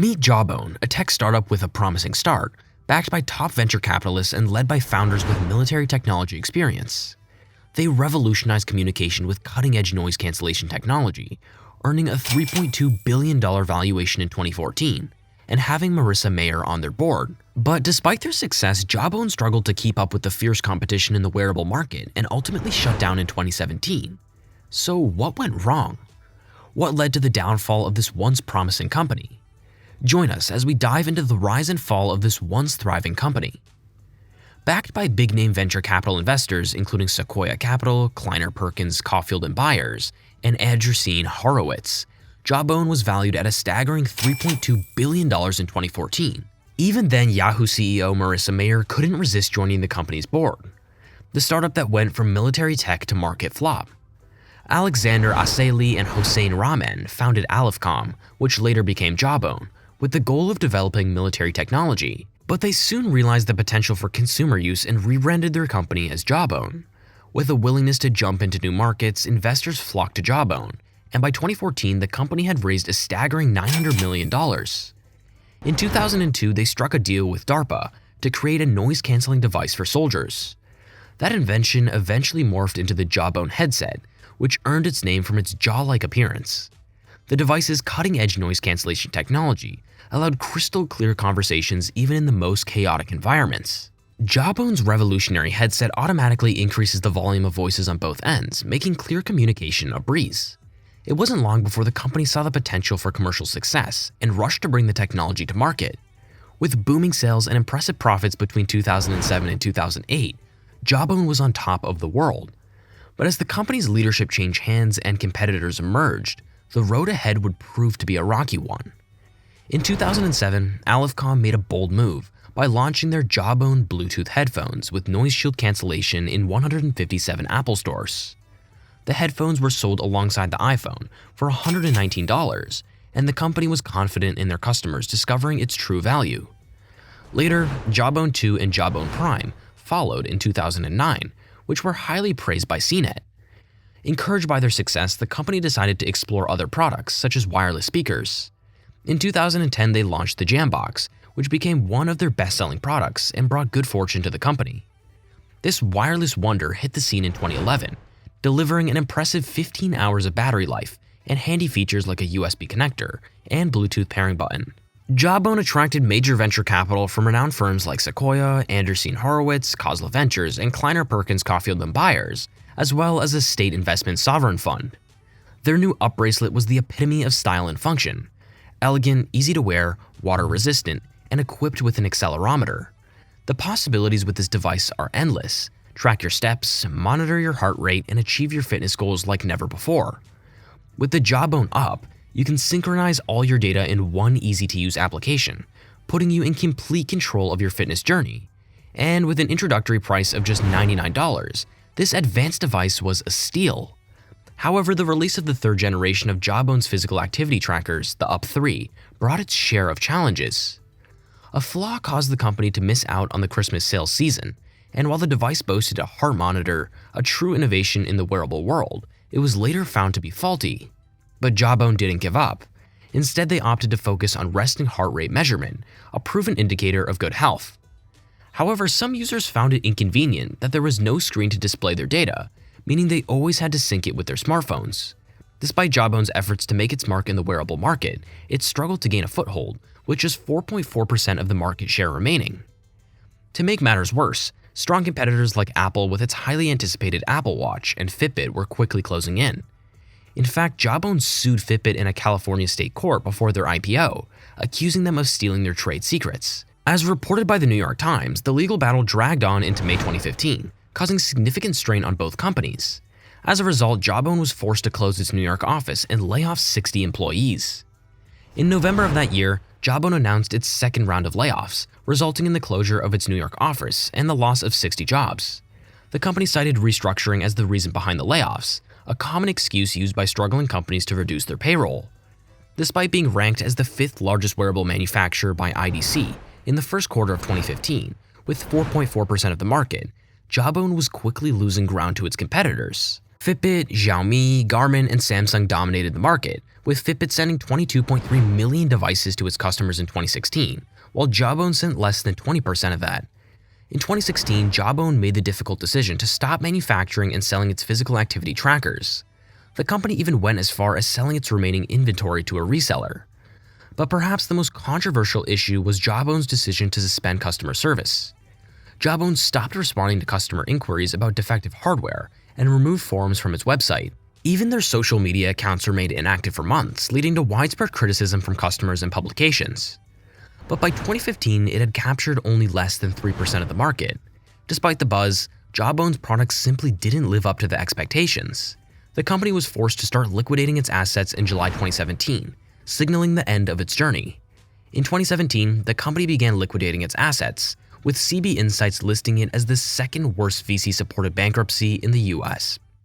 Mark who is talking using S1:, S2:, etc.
S1: Meet Jawbone, a tech startup with a promising start, backed by top venture capitalists and led by founders with military technology experience. They revolutionized communication with cutting-edge noise cancellation technology, earning a $3.2 billion valuation in 2014, and having Marissa Mayer on their board. But despite their success, Jawbone struggled to keep up with the fierce competition in the wearable market and ultimately shut down in 2017. So what went wrong? What led to the downfall of this once promising company? Join us as we dive into the rise and fall of this once thriving company. Backed by big-name venture capital investors including Sequoia Capital, Kleiner Perkins, Caulfield & Byers, and Andreessen Horowitz, Jawbone was valued at a staggering $3.2 billion in 2014. Even then, Yahoo CEO Marissa Mayer couldn't resist joining the company's board, the startup that went from military tech to market flop. Alexander Aseli and Hossein Rahman founded Alifcom, which later became Jawbone, with the goal of developing military technology, but they soon realized the potential for consumer use and rebranded their company as Jawbone. With a willingness to jump into new markets, investors flocked to Jawbone, and by 2014 the company had raised a staggering $900 million. In 2002, they struck a deal with DARPA to create a noise-canceling device for soldiers. That invention eventually morphed into the Jawbone headset, which earned its name from its jaw-like appearance. The device's cutting-edge noise cancellation technology allowed crystal-clear conversations even in the most chaotic environments. Jawbone's revolutionary headset automatically increases the volume of voices on both ends, making clear communication a breeze. It wasn't long before the company saw the potential for commercial success and rushed to bring the technology to market. With booming sales and impressive profits between 2007 and 2008, Jawbone was on top of the world. But as the company's leadership changed hands and competitors emerged, the road ahead would prove to be a rocky one. In 2007, Alifcom made a bold move by launching their Jawbone Bluetooth headphones with noise shield cancellation in 157 Apple stores. The headphones were sold alongside the iPhone for $119, and the company was confident in their customers discovering its true value. Later, Jawbone 2 and Jawbone Prime followed in 2009, which were highly praised by CNET. Encouraged by their success, the company decided to explore other products such as wireless speakers. In 2010, they launched the Jambox, which became one of their best-selling products and brought good fortune to the company. This wireless wonder hit the scene in 2011, delivering an impressive 15 hours of battery life and handy features like a USB connector and Bluetooth pairing button. Jawbone attracted major venture capital from renowned firms like Sequoia, Andreessen Horowitz, Kozla Ventures, and Kleiner Perkins Caulfield & Byers, as well as a state investment sovereign fund. Their new up bracelet was the epitome of style and function. Elegant, easy to wear, water-resistant, and equipped with an accelerometer. The possibilities with this device are endless. Track your steps, monitor your heart rate, and achieve your fitness goals like never before. With the Jawbone Up, you can synchronize all your data in one easy-to-use application, putting you in complete control of your fitness journey. And with an introductory price of just $99, this advanced device was a steal. However, the release of the third generation of Jawbone's physical activity trackers, the Up 3, brought its share of challenges. A flaw caused the company to miss out on the Christmas sales season, and while the device boasted a heart monitor, a true innovation in the wearable world, it was later found to be faulty. But Jawbone didn't give up. Instead, they opted to focus on resting heart rate measurement, a proven indicator of good health. However, some users found it inconvenient that there was no screen to display their data, meaning they always had to sync it with their smartphones. Despite Jawbone's efforts to make its mark in the wearable market, it struggled to gain a foothold, with just 4.4% of the market share remaining. To make matters worse, strong competitors like Apple with its highly anticipated Apple Watch and Fitbit were quickly closing in. In fact, Jawbone sued Fitbit in a California state court before their IPO, accusing them of stealing their trade secrets. As reported by the New York Times, the legal battle dragged on into May 2015, causing significant strain on both companies. As a result, Jawbone was forced to close its New York office and lay off 60 employees. In November of that year, Jawbone announced its second round of layoffs, resulting in the closure of its New York office and the loss of 60 jobs. The company cited restructuring as the reason behind the layoffs, a common excuse used by struggling companies to reduce their payroll. Despite being ranked as the fifth largest wearable manufacturer by IDC in the first quarter of 2015, with 4.4% of the market, Jawbone was quickly losing ground to its competitors. Fitbit, Xiaomi, Garmin, and Samsung dominated the market, with Fitbit sending 22.3 million devices to its customers in 2016, while Jawbone sent less than 20% of that. In 2016, Jawbone made the difficult decision to stop manufacturing and selling its physical activity trackers. The company even went as far as selling its remaining inventory to a reseller. But perhaps the most controversial issue was Jawbone's decision to suspend customer service. Jawbone stopped responding to customer inquiries about defective hardware and removed forums from its website. Even their social media accounts remained inactive for months, leading to widespread criticism from customers and publications. But by 2015, it had captured only less than 3% of the market. Despite the buzz, Jawbone's products simply didn't live up to the expectations. The company was forced to start liquidating its assets in July 2017, signaling the end of its journey. In 2017, the company began liquidating its assets, with CB Insights listing it as the second worst VC-supported bankruptcy in the US.